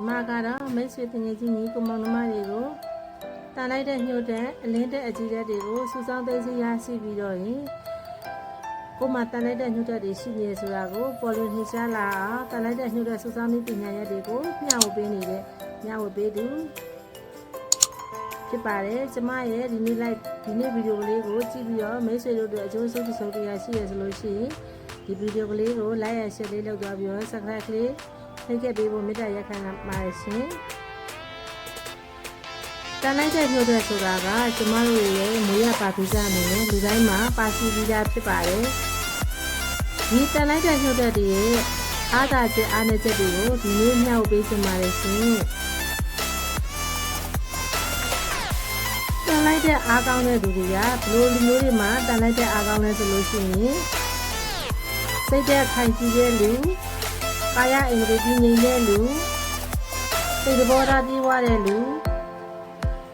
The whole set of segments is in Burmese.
မကတော့မိတ်ဆွေတငယ်ချင်းကြီးကိုမောင်နှမတွေကိုတန်လိုက်တဲ့ညှို့တဲ့အလင်းတဲ့အကြီးတွေကိုစူးစောင်းသိသိရရှိပြီးတော့ရင်ကိုမတန်လိုက်တဲ့ညှို့တဲ့တွေရှိနေဆိုတာကိုပေါ်လွင်ထင်ရှားလာအောင်တန်လိုက်တဲ့ညှို့တဲ့စူးစောင်းနည်းပညာရပ်တွေကိုမျှဝေပေးနေတဲ့မျှဝေပေးသူဖြစ်ပါတယ်ကျမရဲ့ဒီနေ့ဗီဒီယိုကလေးကိုကြည့်ပြီးတော့မိတ်ဆွေတို့အတွက်အကျိုးဆုံးတစ်စုံတရားရှိရဆိုလို့ရှိရင်ဒီဗီဒီယိုကလေးကို like ရ share လေးလုပ်သွားပြီးတော့ subscribe ကလေးနှိပ်ခဲ့ပေးဖို့မေတ္တာရပ်ခံပါတယ်ရှင်တန်လိုက်တဲ့ညှို့တဲ့ဆိုတာကကျမတို့ရဲ့မွေးရပါဗီဇအနေနဲ့လူတိုင်းမှာပါရှိပြီးသားဖြစ်ပါတယ်ဒီတန်လိုက်တဲ့ညှို့တဲ့တွေရဲ့အားသာချက်အားနည်းချက်တွေကိုဒီနေ့မျှဝေပေးချင်ပါတယ်ရှင်တန်လိုက်တဲ့အားကောင်းတဲ့သူတွေကဘလို့လူမျိုးတွေမှာတန်လိုက်တဲ့အားကောင်းလဲဆိုလို့ရှိရင်စိတ်သက်ခိုင်ကြည့်တဲ့လူကာယအင်္ဂလိပ်ကြီးငြိမ်တဲ့လူစိတ်သဘောထားကြီးဝတဲ့လူ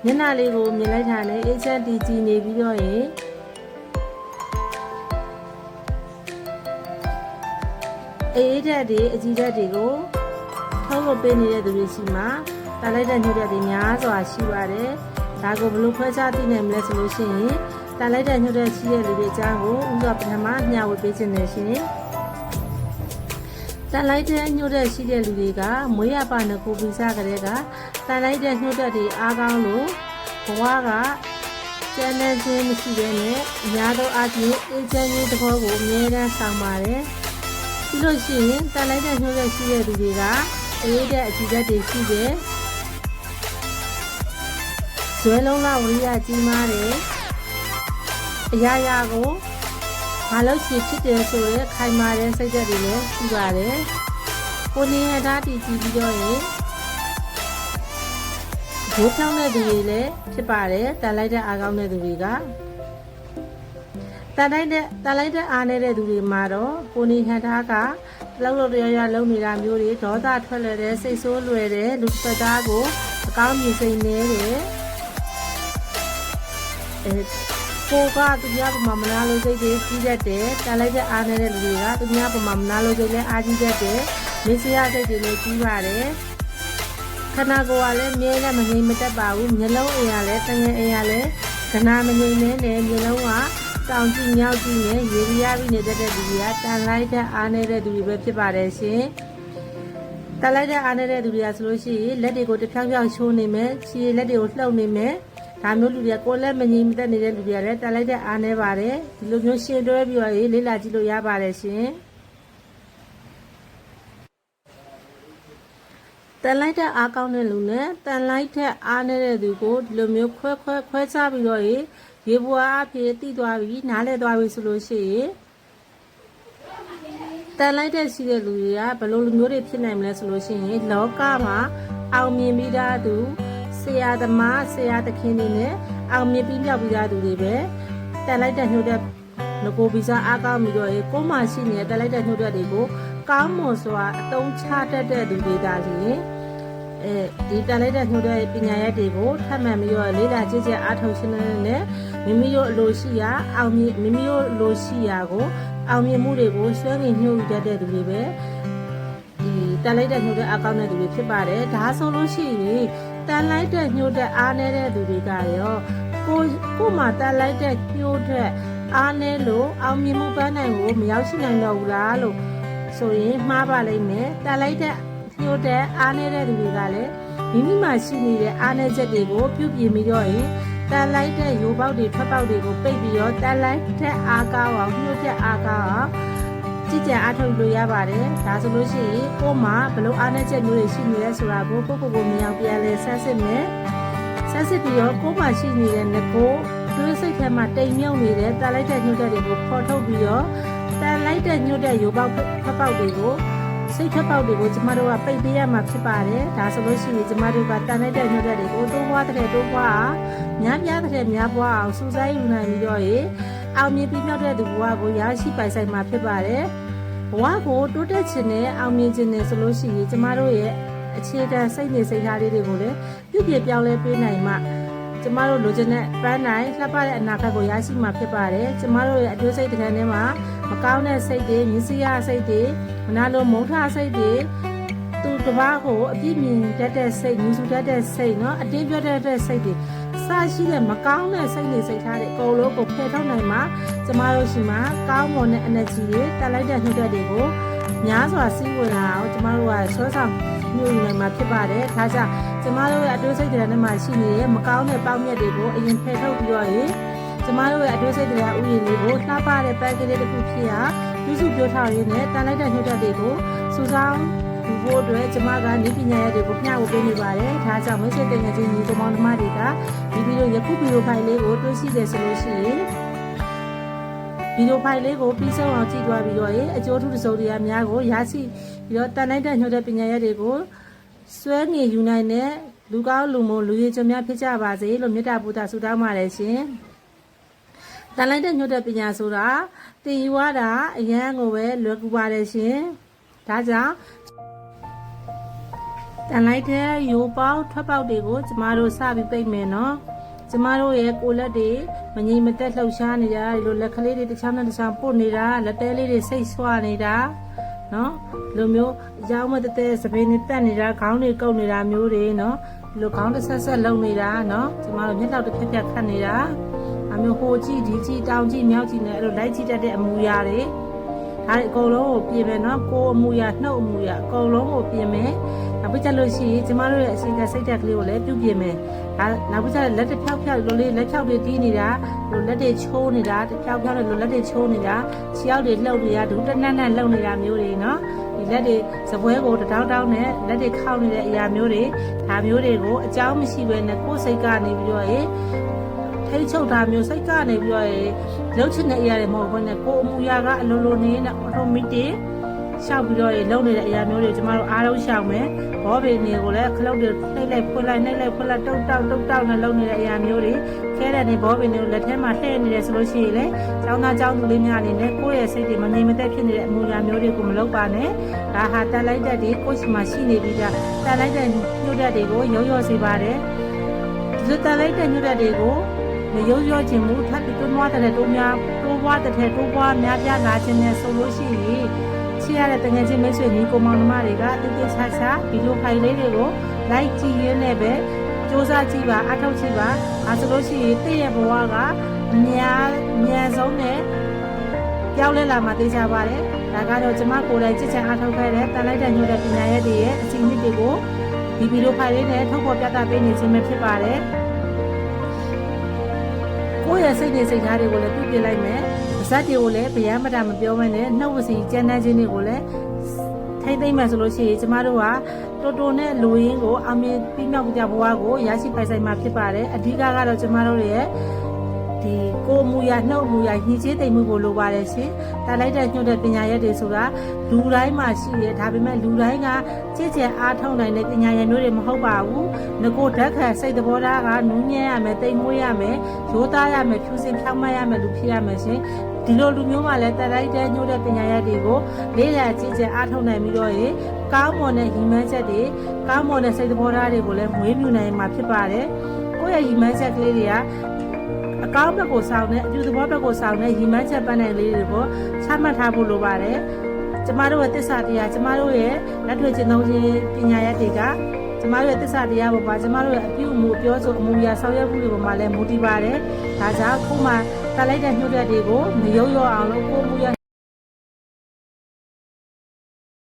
မျက်နှာလေးကိုမြင်လိုက်တာနဲ့အေးချမ်းတည်ကြည်နေပြီးတော့ရင်အေးတဲ့တွေအကြည့်တဲ့တွေကိုထုတ်လုပ်ပေးနေတဲ့သူတွေရှိမှာတားလိုက်တဲ့ညှို့တဲ့တွေများစွာရှိပါတယ်ဒါကိုဘယ်လိုခွဲခြားသိနိုင်မလဲဆိုလို့ရှိရင်တားလိုက်တဲ့ညှို့တဲ့ရှိတဲ့လူတွေအကြောင်းကိုဥပမာပထမမျှဝေပေးခြင်းနဲ့ရှင်တန်လိုက်တဲ့ညှို့တဲ့ရှိတဲ့လူတွေကမွေးရပါနကိုဗီဇကလေးကတန်လိုက်တဲ့ညှို့တဲ့တွေအားကောင်းလို့ဘဝကကျန်တဲ့ခြင်းမရှိဘဲနဲ့အများသောအားဖြင့်အေးချမ်းရေးသဘောကိုအမြဲတမ်းဆောင်ပါတယ်ပြီးလို့ရှိရင်တန်လိုက်တဲ့ညှို့တဲ့ရှိတဲ့လူတွေကအေးတဲ့အကြည့်တွေရှိတယ်ဇွဲလုံးလဝရိယကြီးမားတယ်အရာရာကိုမလုပ်ချင်ဖြစ်တယ်ဆိုရဲခိုင်မာတဲ့စိတ်ဓာတ်တွေလည်းရှိပါတယ်ကိုနေရတာတည်ကြည့်ပြီးတော့ရင်ဘိုးဖြောင်းတဲ့သူတွေလည်းဖြစ်ပါတယ်တန်လိုက်တဲ့အားကောင်းတဲ့သူတွေကတန်လိုက်တဲ့အားနေတဲ့သူတွေမှာတော့ကိုနေဟန်ထားကလောက်ရလုံးနေတာမျိုးတွေဒေါသထွက်လွယ်တဲ့စိတ်ဆိုးလွယ်တဲ့လူတစ်သားကိုအကောင်းမြင်စိတ်နေတယ်ကိုကသူများပမာမနာလို့စိတ်တွေကြီးတတ်တယ်တန်လိုက်တဲ့အားနေတဲ့လူတွေကသူများပမာမနာလို့စိတ်နဲ့အားကြီးတတ်တယ်မင်းစရာစိတ်တွေလည်းကြီးပါတယ်ခန္ဓာကိုယ်ကလည်းမြဲနဲ့မငြိမ်မသက်ပါဘူးမျက်လုံးအင်ရလည်းတငယ်အင်ရလည်းကနာမငြိမ်နဲ့မျက်လုံးကတောင်ကြည့်မြောက်ကြည့်နဲ့ရေရီရပြီးနေတဲ့လူတွေကတန်လိုက်တဲ့အားနေတဲ့သူတွေပဲဖြစ်ပါတယ်ရှင်တန်လိုက်တဲ့အားနေတဲ့သူတွေကဆိုလို့ရှိရင်လက်တွေကိုတစ်ဖြောင်းဖြောင်းချိုးနေမယ်ခြေလက်တွေကိုလှုပ်နေမယ်ဒါမျိုးလူတွေကကိုယ်လက်မငြိမ်မသက်နေတဲ့လူတွေကလည်းတန်လိုက်တဲ့အားနေပါတယ်ဒီလိုမျိုးရှင်းတွဲပြီးတော့လေ့လာကြည့်လို့ရပါတယ်ရှင်တန်လိုက်တဲ့အားကောင်းတဲ့လူနဲ့တန်လိုက်တဲ့အားနေတဲ့သူကိုဒီလိုမျိုးခွဲခြားပြီးတော့ရေပွားအဖြစ်တည်သွားပြီးနားလဲသွားပြီဆိုလို့ရှိရင်တန်လိုက်တဲ့ရှိတဲ့လူတွေကဘယ်လိုလူမျိုးတွေဖြစ်နိုင်မလဲဆိုလို့ရှိရင်လောကမှာအောင်မြင်ပြီးသားသူဆရာသမားဆရာသခင်တွေနဲ့အောင်မြင်ပြီးမြောက်ပြီးသားသူတွေပဲတန်လိုက်တဲ့ညှို့တဲ့ငကိုဗီဇာအားကောင်းပြီးတော့ကိုယ်မှရှိနေတဲ့တန်လိုက်တဲ့ညှို့တဲ့တွေကိုကောင်းမွန်စွာအသုံးချတတ်တဲ့သူတွေဒါလျင်ဒီတန်လိုက်တဲ့ညှို့တဲ့ပညာရပ်တွေကိုထပ်မံပြီးတော့လေ့လာကြည့်ချက်အားထုတ်ခြင်းနဲ့မိမိတို့အလိုရှိရာအောင်မြင်မိမိတို့လိုရှိရာကိုအောင်မြင်မှုတွေကိုဆွဲငင်ညှို့တတ်တဲ့သူတွေပဲဒီတန်လိုက်တဲ့ညှို့တဲ့အားကောင်းတဲ့သူတွေဖြစ်ပါတယ်ဒါဆိုလို့ရှိရင်တန်လိုက်တဲ့ညှို့တဲ့အားနေတဲ့သူတွေကရောကိုမှတန်လိုက်တဲ့ညှို့တဲ့အားနေလို့အောင်မြင်မှုပန်းနိုင်ကိုမရောက်ရှိနိုင်တော့ဘူးလားလို့ဆိုရင်မှားပါလိမ့်မယ်တန်လိုက်တဲ့ညှို့တဲ့အားနေတဲ့သူတွေကလည်းမိမိမှာရှိနေတဲ့အားနည်းချက်တွေကိုပြုပြင်ပြီးတော့ရင်တန်လိုက်တဲ့ရိုးပေါက်တွေထွက်ပေါက်တွေကိုပိတ်ပြီးတော့တန်လိုက်တဲ့အားကောင်းအောင်ညှို့တဲ့အားကောင်းအောင်ကြည်ကြံအားထုတ်လို့ရပါတယ်ဒါဆိုလို့ရှိရင်ကို့မှာဘလို့အားနည်းချက်မျိုးတွေရှိနေလဲဆိုတာကိုကိုမြင်အောင်ပြန်လဲဆန်းစစ်မယ်ဆန်းစစ်ပြီးတော့ကို့မှာရှိနေတဲ့ငကိုတွေးစိတ်ထဲမှာတိမ်မြုပ်နေတဲ့တန်လိုက်တဲ့ညှို့တဲ့တွေကိုဖော်ထုတ်ပြီးတော့တန်လိုက်တဲ့ညှို့တဲ့ရိုးပေါက်ထွက်ပေါက်တွေကိုစိတ်ထွက်ပေါက်တွေကိုကျမတို့ကပိတ်ပေးရမှာဖြစ်ပါတယ်ဒါဆိုလို့ရှိရင်ကျမတို့ကတန်လိုက်တဲ့ညှို့တဲ့တွေကိုတိုးပွားတဲ့များပြားတဲ့များပွားအောင်စူးစိုက်ယူနိုင်ပြီးတော့အောင်မြင်ပြီးမြောက်တဲ့သူဘဝကိုရရှိပိုင်ဆိုင်မှာဖြစ်ပါတယ်ဘဝကိုတိုးတက်ခြင်းနဲ့အောင်မြင်ခြင်းနဲ့ဆိုလို့ရှိရင်ကျမတို့ရဲ့အခြေခံစိတ်နေစိတ်ထားလေးတွေကိုလည်းပြုပြင်ပြောင်းလဲပေးနိုင်မှကျမတို့လိုချင်တဲ့ပန်းနိုင်လှပတဲ့အနာဂတ်ကိုရရှိမှာဖြစ်ပါတယ်ကျမတို့ရဲ့အကျိုးစိတ်တစ်ခါတည်းမှာမကောင်းတဲ့စိတ်တွေမြင်စရာစိတ်တွေမနာလိုမုန်းထစိတ်တွေသူ တစ်ပါးကိုအပြည့်မြင်တတ်တဲ့စိတ်ညူစုတတ်တဲ့စိတ်နော်အတင်းပြောတတ်တဲ့စိတ်တွေစရှိတဲ့မကောင်းတဲ့စိတ်တွေစိတ်ထားတဲ့အကုန်လုံးကိုဖယ်ထုတ်နိုင်မှာကျမတို့ရှိမှာကောင်းမွန်တဲ့ energy တွေတက်လိုက်တဲ့နှုတ်တွေကိုများစွာစီးဝင်လာအောင်ကျမတို့ကဆွဲဆောင်ညှို့ယူနိုင်မှာဖြစ်ပါတယ်။ဒါကြောင့်ကျမတို့ရဲ့အတွေးစိတ်တွေထဲမှာရှိနေတဲ့မကောင်းတဲ့ပေါင်းမြတ်တွေကိုအရင်ဖယ်ထုတ်ပြီးတော့ကျမတို့ရဲ့အတွေးစိတ်တွေဥယျာဉ်လေးကိုလှပတဲ့ပန်းကလေးတစ်ခုဖြစ်ရာပြုစုပြောထားရင်းနဲ့တန်လိုက်တဲ့ညှို့တက်တွေကိုစူဆောင်းဒီဖို့အတွက်ကျမကနေပညာရည်တွေကိုမျှဝေပေးနေပါတယ်။ဒါကြောင့်မိတ်ဆွေတင်ငယ်ချင်းညီကောင်မတွေကဒီဗီဒီယိုယခုဗီဒီယိုဖိုင်လေးကိုတွေ့ရှိတယ်ဆိုလို့ရှိရင်ဗီဒီယိုဖိုင်လေးကိုပြီးဆုံးအောင်ကြည့်သွားပြီးတော့အကျိုးထူးတစုံတရားများကိုရရှိပြီးတော့တန်လိုက်တဲ့ညှို့တဲ့ပညာရည်တွေကိုစွဲငင်ယူနိုင်တဲ့လူကောင်းလူမုံလူရည်ချများဖြစ်ကြပါစေလို့မေတ္တာပို့တာဆုတောင်းပါတယ်ရှင်။တန်လိုက်တဲ့ညှို့တဲ့ပညာဆိုတာတင်ယူရတာအရန်ကိုပဲလွယ်ကူပါတယ်ရှင်။ဒါကြောင့်တန်လိုက်တဲ့ရိုးပေါက်ထွက်ပေါက်တွေကိုကျမတို့စပြီးပိတ်မယ်နော်။ကျမတို့ရဲ့ကိုယ်လက်တွေမငြိမ်မသက်လှုပ်ရှားနေတာဒီလိုလက်ကလေးတွေတစ်ချောင်းနဲ့တစ်ချောင်းပုတ်နေတာလက်သေးလေးတွေစိတ်ဆွနေတာနော်ဒီလိုမျိုးအကြောင်းမတသက်စပင်းနဲ့တက်နေတာခေါင်းတွေကုတ်နေတာမျိုးတွေနော်ဒီလိုခေါင်းတစ်ဆက်ဆက်လုံနေတာနော်ကျမတို့မျက်နှာတစ်ဖြက်ဖြက်ခတ်နေတာအမျိုးဟိုကြည့်ဒီကြည့်တောင်ကြည့်မြောက်ကြည့်နေအဲ့လိုလိုက်ကြည့်တတ်တဲ့အမူအရာတွေဒါတွေအကုန်လုံးကိုပြင်မယ်နော်ကိုယ်အမူအရာနှုတ်အမူအရာအကုန်လုံးကိုပြင်မယ်နောက်ပြီးကြလို့ရှိရင်ကျမတို့ရဲ့အစီအကစိတ်ဓာတ်ကလေးကိုလည်းပြုပြင်မယ်ဒါနောက်ပြီးကြလက်တစ်ဖြောက်ဖြောက်လိုလေးလက်ဖြောက်တွေတီးနေတာလိုလက်တွေချိုးနေတာတစ်ဖြောက်ဖြောက်နဲ့လိုလက်တွေချိုးနေတာခြေထောက်တွေလှုပ်နေတာဒူးတနက်နဲ့လှုပ်နေတာမျိုးတွေနော်ဒီလက်တွေစပွဲကိုတောင်းတောင်းနဲ့လက်တွေခောက်နေတဲ့အရာမျိုးတွေဒါမျိုးတွေကိုအကြောင်းမရှိဘဲနဲ့ကိုယ်စိတ်ကနေပြီးတော့ထိတ်ချုပ်တာမျိုးစိတ်ကနေပြီးတော့လှုပ်ချင်တဲ့အရာတွေမဟုတ်ဘဲနဲ့ကိုယ်အမူအရာကအလိုလိုနေနဲ့ automatic ရှောက်ပြီးတော့လုံနေတဲ့အရာမျိုးတွေကျမတို့အားလုံးရှောက်မယ်ဘောပင်တွေကိုလည်းခလုတ်တွေနှိပ်လိုက်ဖွင့်လိုက်နှိပ်လိုက်ဖွင့်လိုက်တုတ်တောက်နဲ့လုံနေတဲ့အရာမျိုးတွေခဲတဲ့နေဘောပင်တွေကိုလက်ထဲမှာထည့်နေတယ်ဆိုလို့ရှိရင်လေចောင်းသားចောင်းသူလေးများအနေနဲ့ကိုယ့်ရဲ့စိတ်တွေမငြိမ်မသက်ဖြစ်နေတဲ့အမူအရာမျိုးတွေကိုမလုပ်ပါနဲ့ဒါဟာတန်လိုက်တဲ့ဒီကိုယ့်ရှိမှရှိနေပြီးသားတန်လိုက်တဲ့ညှို့တဲ့တွေကိုရုံရောစေပါတယ်ဒီတန်လိုက်တဲ့ညှို့တဲ့တွေကိုမရုံရောခြင်းမူထပ်ပြီးတွန်းွားတဲ့တိုးများတိုးပွားတဲ့တိုးပွားများပြားလာခြင်းနဲ့ဆိုလို့ရှိရင်ချစ်ရတဲ့တငယ်ချင်းမိတ်ဆွေညီကိုမောင်နှမတွေကတိတိကျကျဗီဒီယိုဖိုင်လေးတွေကိုလိုက်ကြည့်ရင်းနဲ့ပဲစူးစမ်းကြည့်ပါအထောက်ကြည့်ပါအဲဆိုလို့ရှိရင်တည့်ရဲ့ဘဝကအမြန်ဆုံးနဲ့ပြောင်းလဲလာမှသိကြပါတယ်ဒါကတော့ကျမကိုယ်တိုင်ကြည့်ချင်အထောက်ခဲ့တဲ့တန်လိုက်တဲ့ညှို့တဲ့ပညာရဲ့တည်းရဲ့အစီအစဉ်တွေကိုဒီဗီဒီယိုဖိုင်လေးနဲ့ထုတ်ဖော်ပြသပေးနေခြင်းပဲဖြစ်ပါတယ်ကိုယ့်ရဲ့စိတ်နဲ့စိတ်ထားတွေကိုလည်းပြုပြင်လိုက်မယ်ဇက်တွေကိုလည်းဗျာမတာမပြောမနဲ့နှုတ်ဝစီကျန်းတန်းခြင်းတွေကိုလည်းထိမ့်သိမ့်မှဆိုလို့ရှိရင်ကျမတို့ကတော်တော်နဲ့လူရင်းကိုအမြင်ပြီးမြောက်ကြဘဝကိုရရှိပိုင်ဆိုင်မှာဖြစ်ပါတယ်အဓိကကတော့ကျမတို့ရဲ့ဒီကိုမူရနှုတ်မူရညီချင်းတိမ်မှုကိုလိုပါတယ်ရှင်တာလိုက်တဲ့ညှို့တဲ့ပညာရက်တွေဆိုတာလူတိုင်းမှာရှိရဒါပေမဲ့လူတိုင်းကကြည်ကြံအားထုတ်နိုင်တဲ့ပညာရက်မျိုးတွေမဟုတ်ပါဘူးငကိုဓာတ်ခံစိတ်သဘောထားကနူးညံ့ရမယ်တိမ်မွေးရမယ်ရိုးသားရမယ်ဖြူစင်ဖြောင်းမရမယ်လူဖြစ်ရမယ်ရှင်ဒီလိုလူမျိုးမှလည်းတာလိုက်တဲ့ညှို့တဲ့ပညာရက်တွေကိုလေးလာကြည်ကြံအားထုတ်နိုင်ပြီးတော့ကောင်းမွန်တဲ့ညီမချက်တွေကောင်းမွန်တဲ့စိတ်သဘောထားတွေကိုလည်းမွေးမြူနိုင်မှာဖြစ်ပါတယ်ကိုယ့်ရဲ့ညီမချက်ကလေးတွေကအကောင်းဘက်ကိုဆောင်တဲ့အကျိုးသဘောဘက်ကိုဆောင်တဲ့ညီမချက်ပန်းနိုင်လေးတွေကိုချမှတ်ထားဖို့လိုပါတယ်ကျမတို့ရဲ့သစ္စာတရားကျမတို့ရဲ့လက်တွေ့ကျင့်သုံးခြင်းပညာရက်တွေကကျမတို့ရဲ့သစ္စာတရားပေါ်မှာကျမတို့ရဲ့အပြုအမူပြောဆိုအမူအရာဆောင်ရွက်မှုတွေပေါ်မှာလည်းမူတည်ပါတယ်ဒါကြောင့်ခုမှတာလိုက်တဲ့ညှို့တဲ့တွေကိုမယုံရောအောင်လို့ကိုယ်မူရ